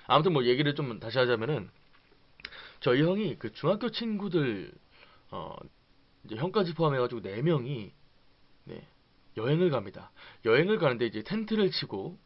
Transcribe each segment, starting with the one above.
아무튼 뭐 얘기를 좀 다시 하자면은 저희 형이 그 중학교 친구들 어 이제 형까지 포함해가지고 4명이 네, 여행을 갑니다. 여행을 가는데 이제 텐트를 치고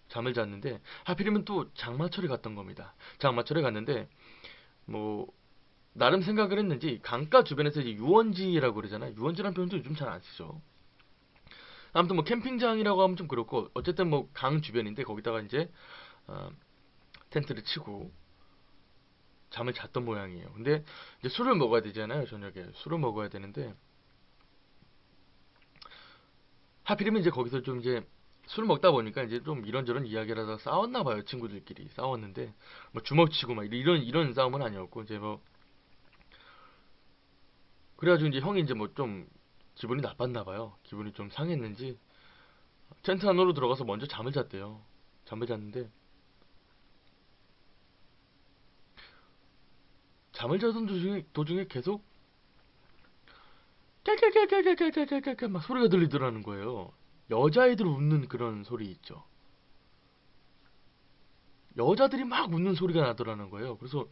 잠을 잤는데 하필이면 또 장마철에 갔던 겁니다. 장마철에 갔는데 뭐 나름 생각을 했는지 강가 주변에서 이제 유원지라고 그러잖아요. 유원지라는 표현도 요즘 잘 안 쓰죠. 아무튼 뭐 캠핑장이라고 하면 좀 그렇고 어쨌든 뭐 강 주변인데 거기다가 이제 어, 텐트를 치고 잠을 잤던 모양이에요. 근데 이제 술을 먹어야 되잖아요. 저녁에 술을 먹어야 되는데 하필이면 이제 거기서 좀 이제 술 먹다 보니까 이제 좀 이런저런 이야기를 하다가 싸웠나 봐요. 친구들끼리 싸웠는데 뭐 주먹치고 막 이런 싸움은 아니었고 이제 뭐 그래가지고 이제 형이 이제 뭐 좀 기분이 나빴나 봐요. 기분이 좀 상했는지 텐트 안으로 들어가서 먼저 잠을 잤대요. 잠을 잤는데 잠을 자던 도중에 계속 깔깔깔깔깔깔깔깔깔 막 소리가 들리더라는 거예요. 여자애들 웃는 그런 소리 있죠. 여자들이 막 웃는 소리가 나더라는 거예요. 그래서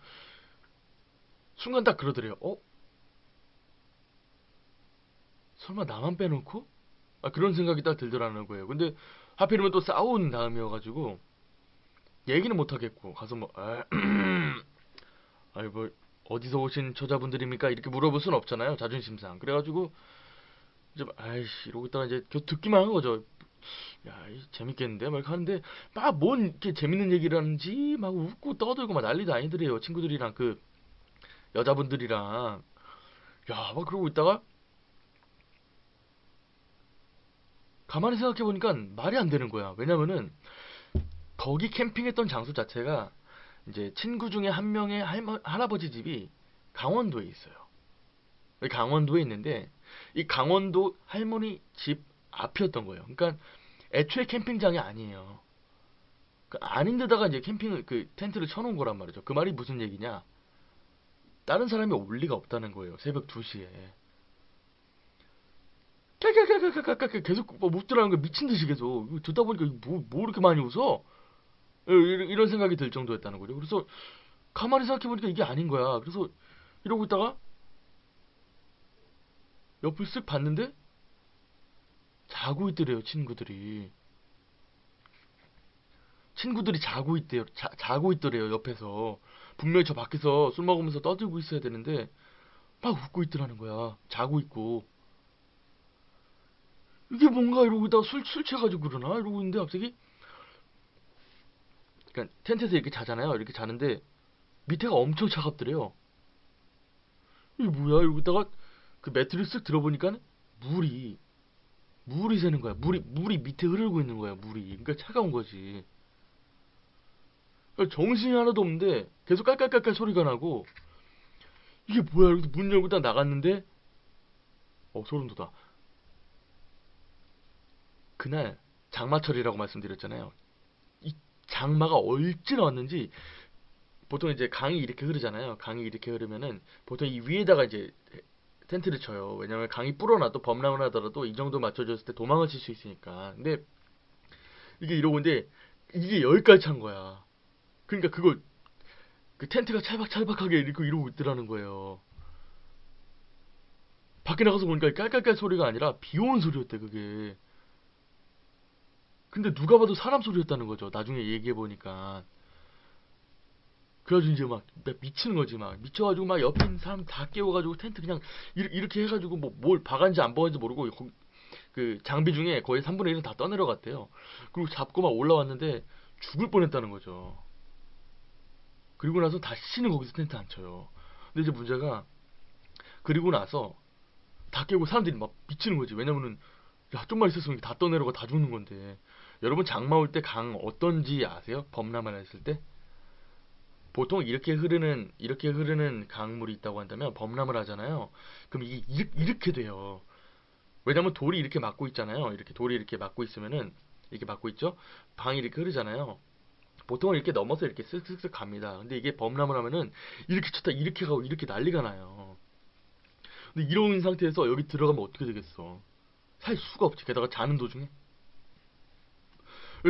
순간 딱 그러더래요. 설마 나만 빼놓고? 그런 생각이 딱 들더라는 거예요. 근데 하필이면 또 싸운 다음이어가지고 얘기는 못 하겠고 가서 뭐 아이 뭐 어디서 오신 처자분들입니까? 이렇게 물어볼 순 없잖아요. 자존심상. 그래가지고 이제 아이씨 이러고 있다가 이제 계속 듣기만 한 거죠. 야, 재밌겠는데? 막 하는데 막 뭔 이렇게 재밌는 얘기를 하는지 막 웃고 떠들고 막 난리도 아니더래요. 친구들이랑 그 여자분들이랑 야, 막 그러고 있다가 가만히 생각해 보니까 말이 안 되는 거야. 왜냐면은 거기 캠핑했던 장소 자체가 이제 친구 중에 한 명의 할아버지 집이 강원도에 있어요. 강원도에 있는데 이 강원도 할머니 집 앞이었던 거예요. 그러니까 애초에 캠핑장이 아니에요. 그 아닌데다가 이제 캠핑을 그 텐트를 쳐놓은 거란 말이죠. 그 말이 무슨 얘기냐? 다른 사람이 올 리가 없다는 거예요. 새벽 2시에. 깔깔깔깔깔깔 계속 뭐 웃더라는 거 미친 듯이 계속 듣다 보니까 뭐 이렇게 많이 웃어? 이런 생각이 들 정도였다는 거죠. 그래서 가만히 생각해 보니까 이게 아닌 거야. 그래서 이러고 있다가 옆을 쓱 봤는데 자고 있더래요, 친구들이. 친구들이 자고 있대요. 자고 있더래요, 옆에서. 분명히 저 밖에서 술 먹으면서 떠들고 있어야 되는데 막 웃고 있더라는 거야. 자고 있고. 이게 뭔가 이러고 있다가 술 취해가지고 그러나? 이러고 있는데 갑자기 그러니까 텐트에서 이렇게 자잖아요. 이렇게 자는데 밑에가 엄청 차갑더래요. 이게 뭐야? 이러고 있다가 그 매트를 쓱 들어보니까 물이 물이 새는 거야. 물이 밑에 흐르고 있는 거야. 물이. 그러니까 차가운 거지. 그러니까 정신이 하나도 없는데 계속 깔깔깔깔 소리가 나고 이게 뭐야? 이러고 문 열고 딱 나갔는데 소름 돋아. 그날 장마철이라고 말씀드렸잖아요. 이 장마가 얼찌나 왔는지 보통 이제 강이 이렇게 흐르잖아요. 강이 이렇게 흐르면은 보통 이 위에다가 이제 텐트를 쳐요. 왜냐면 강이 불어나도 범람을 하더라도 이 정도 맞춰줬을 때 도망을 칠 수 있으니까. 근데 이게 이러고 있는데 이게 여기까지 찬 거야. 그러니까 그걸 그 텐트가 찰박찰박하게 이러고 있더라는 거예요. 밖에 나가서 보니까 깔깔깔 소리가 아니라 비 오는 소리였대 그게. 근데 누가 봐도 사람 소리였다는 거죠. 나중에 얘기해 보니까. 그래가지고 이제 막 미치는 거지 막 미쳐가지고 막 옆에 있는 사람 다 깨워가지고 텐트 그냥 이렇게 해가지고 뭐 뭘 박았는지 안 박았는지 모르고 그 장비 중에 거의 3분의 1은 다 떠내려갔대요. 그리고 잡고 막 올라왔는데 죽을 뻔했다는 거죠. 그리고 나서 다시는 거기서 텐트 안 쳐요. 근데 이제 문제가 그리고 나서 다 깨고 사람들이 막 미치는 거지. 왜냐면은 야 좀만 있었으면 다 떠내려가 다 죽는 건데. 여러분 장마 올 때 강 어떤지 아세요? 범람을 했을 때? 보통 이렇게 흐르는 강물이 있다고 한다면 범람을 하잖아요. 그럼 이게 이렇게 돼요. 왜냐면 돌이 이렇게 막고 있잖아요. 이렇게 돌이 이렇게 막고 있으면은 이렇게 막고 있죠. 방이 이렇게 흐르잖아요. 보통은 이렇게 넘어서 이렇게 쓱쓱쓱 갑니다. 근데 이게 범람을 하면은 이렇게 쳤다 이렇게 가고 이렇게 난리가 나요. 근데 이런 상태에서 여기 들어가면 어떻게 되겠어? 살 수가 없지. 게다가 자는 도중에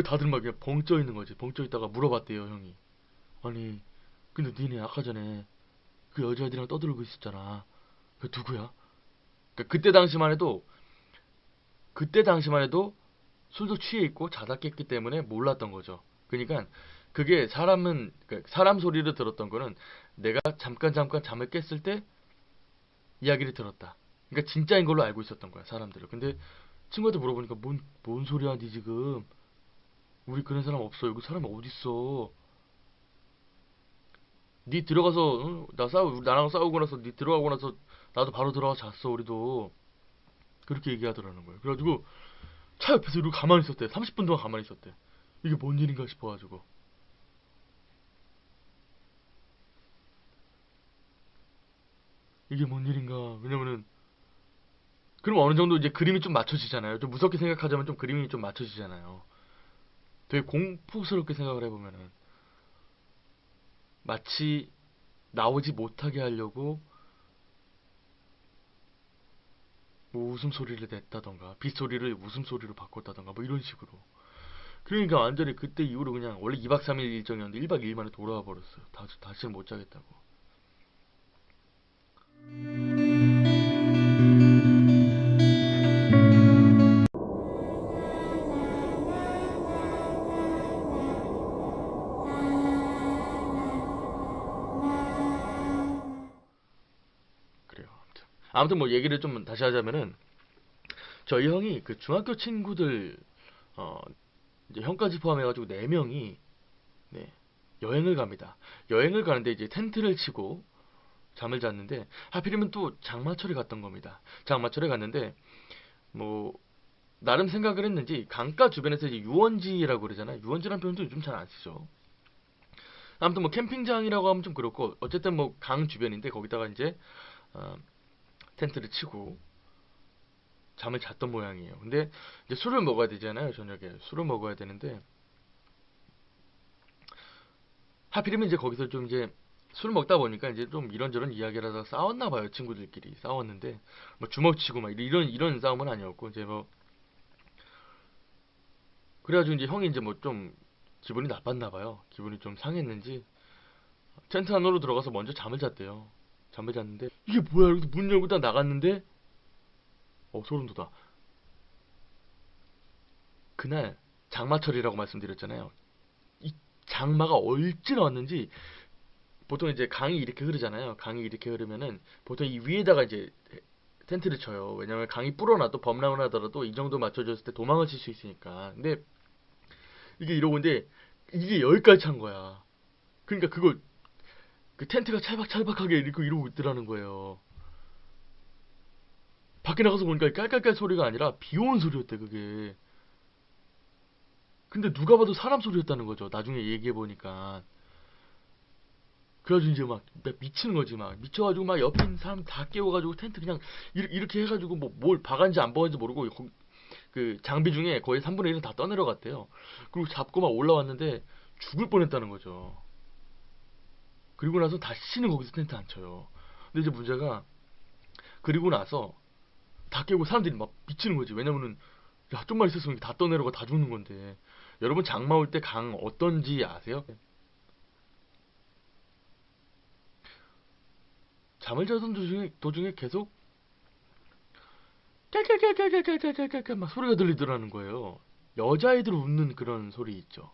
다들 막 그냥 벙쪄 있는 거지. 벙쪄 있다가 물어봤대요 형이. 아니, 근데 니네 아까 전에 그 여자애들이랑 떠들고 있었잖아. 그 누구야? 그러니까 그때 당시만 해도 술도 취해 있고 자다 깼기 때문에 몰랐던 거죠. 그러니까 그게 그러니까 사람 소리를 들었던 거는 내가 잠깐 잠을 깼을 때 이야기를 들었다. 그러니까 진짜인 걸로 알고 있었던 거야, 사람들을. 근데 친구한테 물어보니까 뭔 소리야, 니 지금. 우리 그런 사람 없어. 여기 사람 어딨어. 니 들어가서, 응? 나랑 싸우고 나서 니 들어가고 나서 나도 바로 들어가 잤어, 우리도. 그렇게 얘기하더라는 거예요. 그래가지고 차 옆에서 이러고 가만히 있었대. 30분 동안 가만히 있었대. 이게 뭔 일인가 싶어가지고. 이게 뭔 일인가. 왜냐면은, 그럼 어느 정도 이제 그림이 좀 맞춰지잖아요. 좀 무섭게 생각하자면 좀 그림이 좀 맞춰지잖아요. 되게 공포스럽게 생각을 해보면은. 마치 나오지 못하게 하려고 뭐 웃음소리를 냈다던가, 빗소리를 웃음소리로 바꿨다던가, 뭐 이런 식으로. 그러니까 완전히 그때 이후로 그냥 원래 2박 3일 일정이었는데 1박 2일 만에 돌아와 버렸어요. 다시는 못 자겠다고. 그래요. 아무튼 뭐 얘기를 좀 다시 하자면은 저희 형이 그 중학교 친구들 어 이제 형까지 포함해가지고 4명이 네, 여행을 갑니다. 여행을 가는데 이제 텐트를 치고 잠을 잤는데 하필이면 또 장마철에 갔던 겁니다. 장마철에 갔는데 뭐 나름 생각을 했는지 강가 주변에서 이제 유원지라고 그러잖아요. 유원지라는 표현도 요즘 잘 안 쓰죠. 아무튼 뭐 캠핑장이라고 하면 좀 그렇고 어쨌든 뭐 강 주변인데 거기다가 이제 어, 텐트를 치고 잠을 잤던 모양이에요. 근데 이제 술을 먹어야 되잖아요. 저녁에 술을 먹어야 되는데 하필이면 이제 거기서 좀 이제 술 먹다 보니까 이제 좀 이런저런 이야기를 하다가 싸웠나 봐요. 친구들끼리 싸웠는데 뭐 주먹 치고 막 이런 싸움은 아니었고 이제 뭐 그래가지고 이제 형이 이제 뭐 좀 기분이 나빴나 봐요. 기분이 좀 상했는지 텐트 안으로 들어가서 먼저 잠을 잤대요. 잠을 잤는데 이게 뭐야? 이러고서 문 열고 딱 나갔는데 소름 돋아. 그날 장마철이라고 말씀드렸잖아요. 이 장마가 얼찌나 왔는지 보통 이제 강이 이렇게 흐르잖아요. 강이 이렇게 흐르면은 보통 이 위에다가 이제 텐트를 쳐요. 왜냐면 강이 불어나도 범람을 하더라도 이 정도 맞춰줬을 때 도망을 칠 수 있으니까. 근데 이게 이러고 있는데 이게 여기까지 찬 거야. 그러니까 그걸 그 텐트가 찰박찰박하게 이러고 있더라는 거예요. 밖에 나가서 보니까 깔깔깔 소리가 아니라 비 오는 소리였대 그게. 근데 누가 봐도 사람 소리였다는 거죠. 나중에 얘기해 보니까. 그래가지고 이제 막 미치는 거지 막 미쳐가지고 막 옆에 있는 사람 다 깨워가지고 텐트 그냥 이렇게 해가지고 뭐 뭘 박았는지 안 박았는지 모르고 그 장비 중에 거의 3분의 1은 다 떠내려갔대요. 그리고 잡고 막 올라왔는데 죽을 뻔했다는 거죠. 그리고 나서 다시는 거기서 텐트 안 쳐요. 근데 이제 문제가 그리고 나서 다 깨고 사람들이 막 미치는 거지. 왜냐면은 야 좀만 있었으면 다 떠내려가 다 죽는 건데. 여러분 장마 올 때 강 어떤지 아세요? 잠을 자던 도중에 계속 깔깔깔깔깔깔깔깔깔 막 소리가 들리더라는 거예요. 여자애들 웃는 그런 소리 있죠.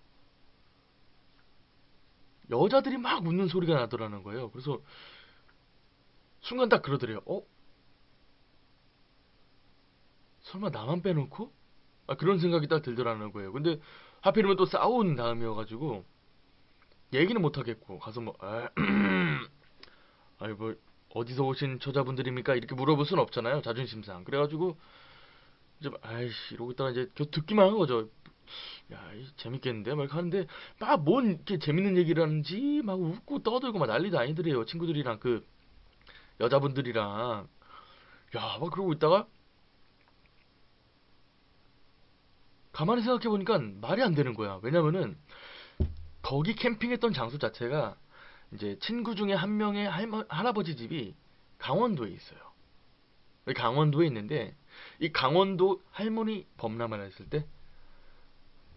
여자들이 막 웃는 소리가 나더라는 거예요. 그래서 순간 딱 그러더래요. 설마 나만 빼놓고? 그런 생각이 딱 들더라는 거예요. 근데 하필이면 또 싸운 다음이어가지고 얘기는 못 하겠고 가서 뭐 아이 뭐 어디서 오신 처자분들입니까? 이렇게 물어볼 순 없잖아요. 자존심상. 그래가지고 이제 아이씨 이러고 있다가 이제 듣기만 한 거죠. 야, 재밌겠는데? 막 하는데, 막 뭔 이렇게 재밌는 얘기를 하는지, 막 웃고 떠들고 막 난리도 아니더래요. 친구들이랑 여자분들이랑. 야, 막 그러고 있다가, 가만히 생각해보니까 말이 안 되는 거야. 왜냐면은, 거기 캠핑했던 장소 자체가, 이제 친구 중에 한 명의 할아버지 집이 강원도에 있어요. 강원도에 있는데, 이 강원도 할머니 범람을 했을 때,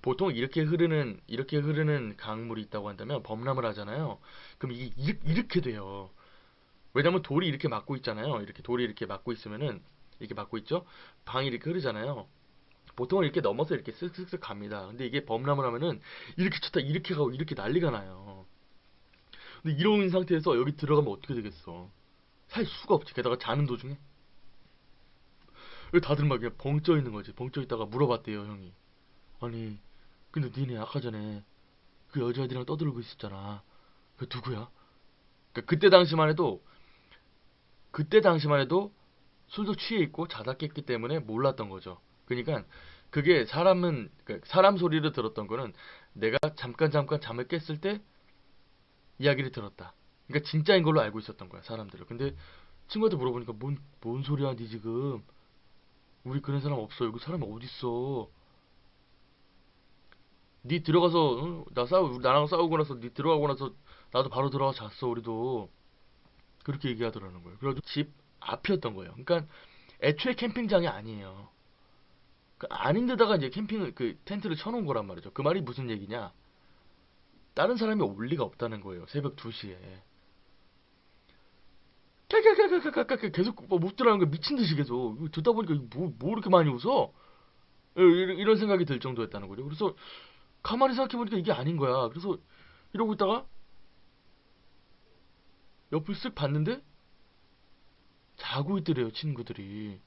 보통 이렇게 흐르는 강물이 있다고 한다면 범람을 하잖아요. 그럼 이게 이렇게 돼요. 왜냐면 돌이 이렇게 막고 있잖아요. 이렇게 돌이 이렇게 막고 있으면은 이렇게 막고 있죠. 방이 이렇게 흐르잖아요. 보통은 이렇게 넘어서 이렇게 쓱쓱쓱 갑니다. 근데 이게 범람을 하면은 이렇게 쳤다 이렇게 가고 이렇게 난리가 나요. 근데 이런 상태에서 여기 들어가면 어떻게 되겠어? 살 수가 없지. 게다가 자는 도중에 다들 막 그냥 벙쪄 있는 거지. 벙쪄 있다가 물어봤대요, 형이. 아니, 근데 니네 아까 전에 그 여자애들이랑 떠들고 있었잖아. 그 누구야? 그러니까 그때 당시만 해도 술도 취해 있고 자다 깼기 때문에 몰랐던 거죠. 그러니까 그게 사람 소리를 들었던 거는 내가 잠깐 잠을 깼을 때 이야기를 들었다. 그러니까 진짜인 걸로 알고 있었던 거야, 사람들을. 근데 친구한테 물어보니까 뭔 소리야, 니 지금. 우리 그런 사람 없어. 여기 사람 어딨어. 니 들어가서, 응? 나랑 싸우고 나서 니 들어가고 나서 나도 바로 들어가 잤어, 우리도. 그렇게 얘기하더라는 거예요. 그래가지고 집 앞이었던 거예요. 그러니까 애초에 캠핑장이 아니에요. 아닌데다가 이제 텐트를 쳐놓은 거란 말이죠. 그 말이 무슨 얘기냐? 다른 사람이 올 리가 없다는 거예요. 새벽 2시에. 깔깔깔깔깔깔 계속 못 들어가는 거 미친 듯이 계속. 듣다 보니까 뭐 이렇게 많이 웃어? 이런 생각이 들 정도였다는 거죠. 그래서 가만히 생각해보니까 이게 아닌 거야. 그래서 이러고 있다가 옆을 쓱 봤는데 자고 있더래요, 친구들이.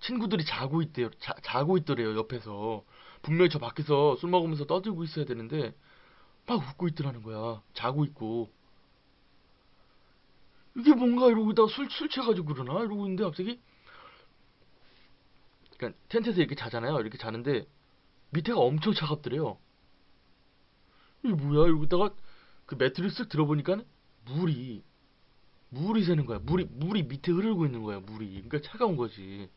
친구들이 자고 있대요. 자고 있더래요, 옆에서. 분명히 저 밖에서 술 먹으면서 떠들고 있어야 되는데 막 웃고 있더라는 거야. 자고 있고. 이게 뭔가 이러고 있다가 술 취해가지고 그러나? 이러고 있는데 갑자기 그러니까 텐트에서 이렇게 자잖아요. 이렇게 자는데 밑에가 엄청 차갑더래요. 이게 뭐야? 이러고 있다가 그 매트를 쓱 들어보니까 물이 물이 새는 거야. 물이 밑에 흐르고 있는 거야. 물이. 그러니까 차가운 거지.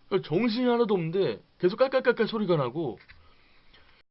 그러니까 정신이 하나도 없는데 계속 깔깔깔깔 소리가 나고